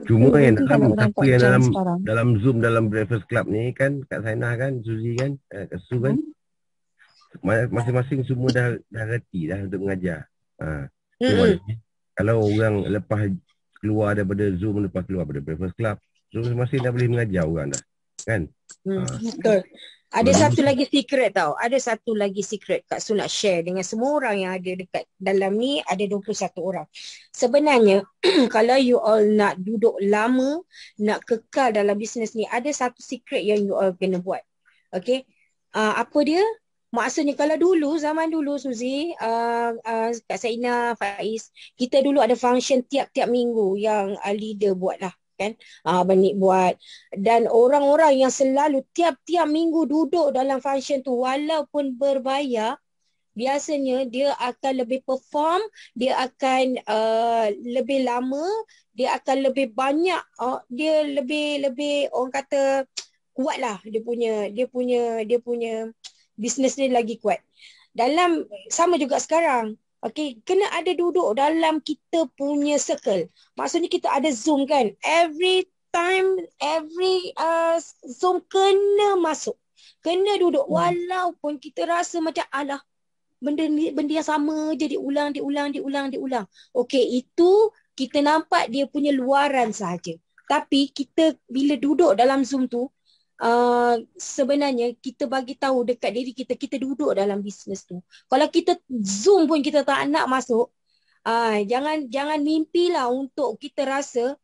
Cuma yang dalam orang siapa tak yang join dalam sekarang. dalam Zoom dalam Breakfast Club ni kan, Kak Sainah kan, Suzy kan, Kak Su kan, masing-masing semua dah reti dah untuk mengajar. So Mm-mm. maknanya kalau orang lepas keluar daripada Zoom, lepas keluar daripada Breakfast Club, so masing-masing dah boleh mengajar orang dah. Kan? Betul. Ada Kalau dulu satu lagi secret tau. Ada satu lagi secret Kak Su nak share dengan semua orang yang ada dekat dalam ni. Ada 21 orang. Sebenarnya kalau you all nak duduk lama, nak kekal dalam bisnes ni, ada satu secret yang you all kena buat. Okay. Apa dia? Maksudnya kalau dulu, zaman dulu Suzy, Kak Saina, Faiz, kita dulu ada function tiap-tiap minggu yang leader buat lah. Kan? Abang Nik buat. Dan orang-orang yang selalu tiap-tiap minggu duduk dalam function tu walaupun berbayar, biasanya dia akan lebih perform, dia akan lebih lama, dia akan lebih banyak, dia lebih orang kata kuat lah dia punya bisnes ni lagi kuat. Dalam sama juga sekarang. Okay, kena ada duduk dalam kita punya circle. Maksudnya kita ada Zoom kan. Every time, every Zoom kena masuk. Kena duduk. Walaupun kita rasa macam alah, benda yang sama je diulang. Okey, itu kita nampak dia punya luaran saja. Tapi kita bila duduk dalam Zoom tu, sebenarnya kita bagi tahu dekat diri kita, kita duduk dalam bisnes tu. Kalau kita Zoom pun kita tak nak masuk, jangan mimpilah untuk kita rasa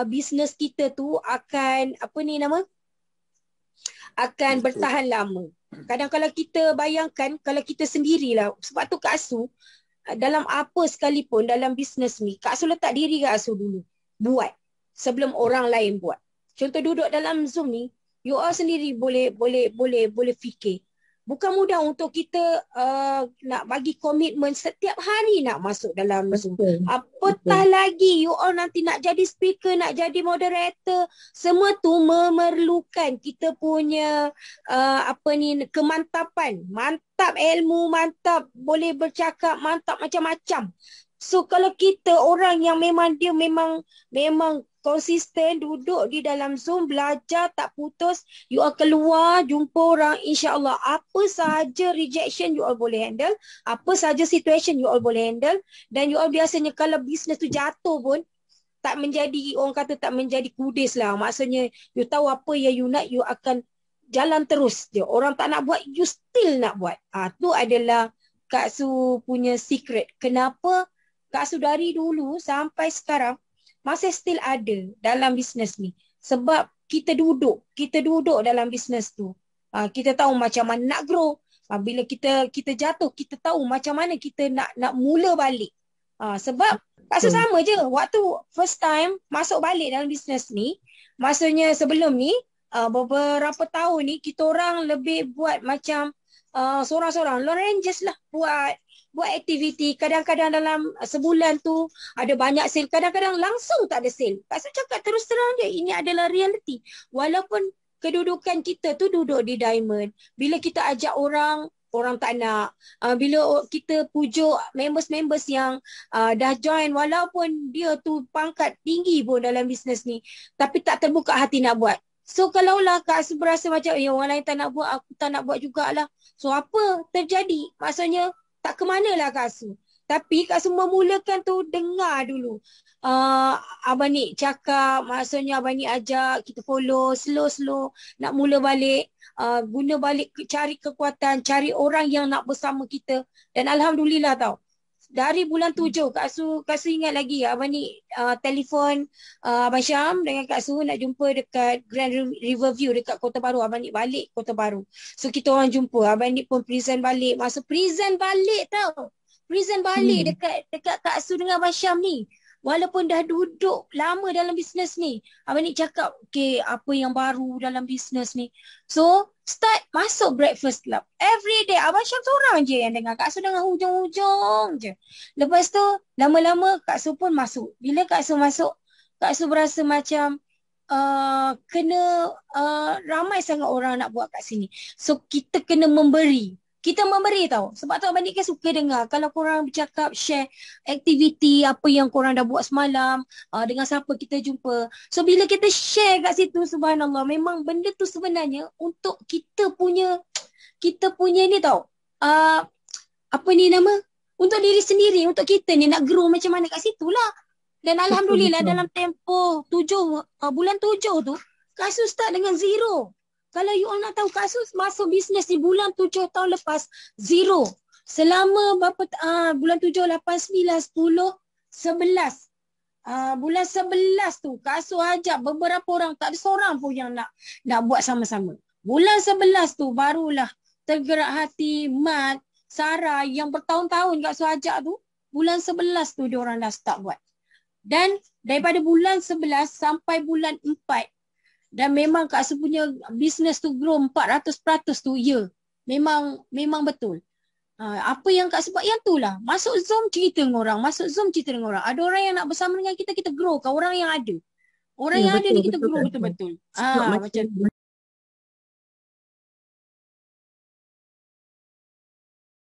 bisnes kita tu akan akan bertahan lama. Kadang kalau kita bayangkan, kalau kita sendirilah, sebab tu Kak Su, dalam apa sekalipun dalam bisnes ni, Kak Su letak diri Kak Su dulu. Buat. Sebelum orang lain buat. Contoh duduk dalam Zoom ni, you all sendiri boleh fikir. Bukan mudah untuk kita nak bagi komitmen setiap hari nak masuk dalam Zoom. Apatah lagi you all nanti nak jadi speaker, nak jadi moderator. Semua tu memerlukan kita punya kemantapan. Mantap ilmu, mantap boleh bercakap, mantap macam-macam. So kalau kita orang yang memang konsisten duduk di dalam Zoom, belajar tak putus, you all keluar, jumpa orang, insya-Allah apa sahaja rejection you all boleh handle, apa sahaja situation you all boleh handle, dan you all biasanya kalau bisnes tu jatuh pun tak menjadi, orang kata tak menjadi kudis lah. Maksudnya you tahu apa yang you nak, you akan jalan terus je. Orang tak nak buat, you still nak buat. Tu adalah Kak Su punya secret. Kenapa Kak Su dari dulu sampai sekarang masih still ada dalam bisnes ni. Sebab kita duduk dalam bisnes tu. Kita tahu macam mana nak grow. Bila kita jatuh, kita tahu macam mana kita nak mula balik. Sebab Kak Su sama je. Waktu first time masuk balik dalam bisnes ni, maksudnya sebelum ni, beberapa tahun ni, kita orang lebih buat macam seorang-seorang. Lone Rangers lah buat aktiviti. Kadang-kadang dalam sebulan tu ada banyak sale, kadang-kadang langsung tak ada sale. Kak Su cakap terus terang je, ini adalah realiti. Walaupun kedudukan kita tu duduk di Diamond, bila kita ajak orang tak nak. Bila kita pujuk members-members yang dah join, walaupun dia tu pangkat tinggi pun dalam bisnes ni, tapi tak terbuka hati nak buat. So kalaulah Kak Su berasa macam orang lain tak nak buat, aku tak nak buat jugalah. So apa terjadi? Maksudnya tak ke manalah Kak Su. Tapi Kak Su memulakan tu, dengar dulu. Abang Nik cakap, maksudnya Abang Nik ajak, kita follow, slow-slow, nak mula balik, guna balik, cari kekuatan, cari orang yang nak bersama kita. Dan Alhamdulillah tau, dari bulan 7, Kak Su ingat lagi, Abang Nik telefon Abang Syam dengan Kak Su nak jumpa dekat Grand Riverview dekat Kota Baru. Abang Nik balik Kota Baru. So kita orang jumpa. Abang Nik pun present balik. Masa present balik tau. Present balik dekat Kak Su dengan Abang Syam ni. Walaupun dah duduk lama dalam bisnes ni, Abang Nik cakap, okay, apa yang baru dalam bisnes ni. So, start masuk Breakfast Club. Every day, Abang Syam seorang je yang dengar. Kak Su dengar hujung-hujung je. Lepas tu, lama-lama Kak Su pun masuk. Bila Kak Su masuk, Kak Su berasa macam ramai sangat orang nak buat kat sini. So, kita kena memberi. Kita memberi tau. Sebab tu Abang Nik kan suka dengar. Kalau korang bercakap, share aktiviti apa yang korang dah buat semalam. Dengan siapa kita jumpa. So bila kita share kat situ, subhanallah. Memang benda tu sebenarnya untuk kita punya ni tau. Apa ni nama? Untuk diri sendiri. Untuk kita ni nak grow macam mana kat situ lah. Dan Alhamdulillah dalam tempoh bulan 7 tu. Kasus start dengan zero. Kalau you all nak tahu kasus masuk bisnes di bulan 7 tahun lepas, zero. Selama berapa bulan 7, 8, 9, 10, 11. Bulan 11 tu kasus ajak beberapa orang, tak ada seorang pun yang nak buat sama-sama. Bulan 11 tu barulah tergerak hati Mat, Sarah yang bertahun-tahun kat Suajak tu. Bulan 11 tu diorang dah start buat. Dan daripada bulan 11 sampai bulan 4, dan memang Kak Su punya bisnes tu grow 400% tu, ya. Memang betul. Apa yang Kak Su buat, yang tu lah. Masuk Zoom cerita dengan orang. Masuk Zoom cerita dengan orang. Ada orang yang nak bersama dengan kita, kita grow kan orang yang ada. Orang yang ada ni kita grow betul-betul. Macam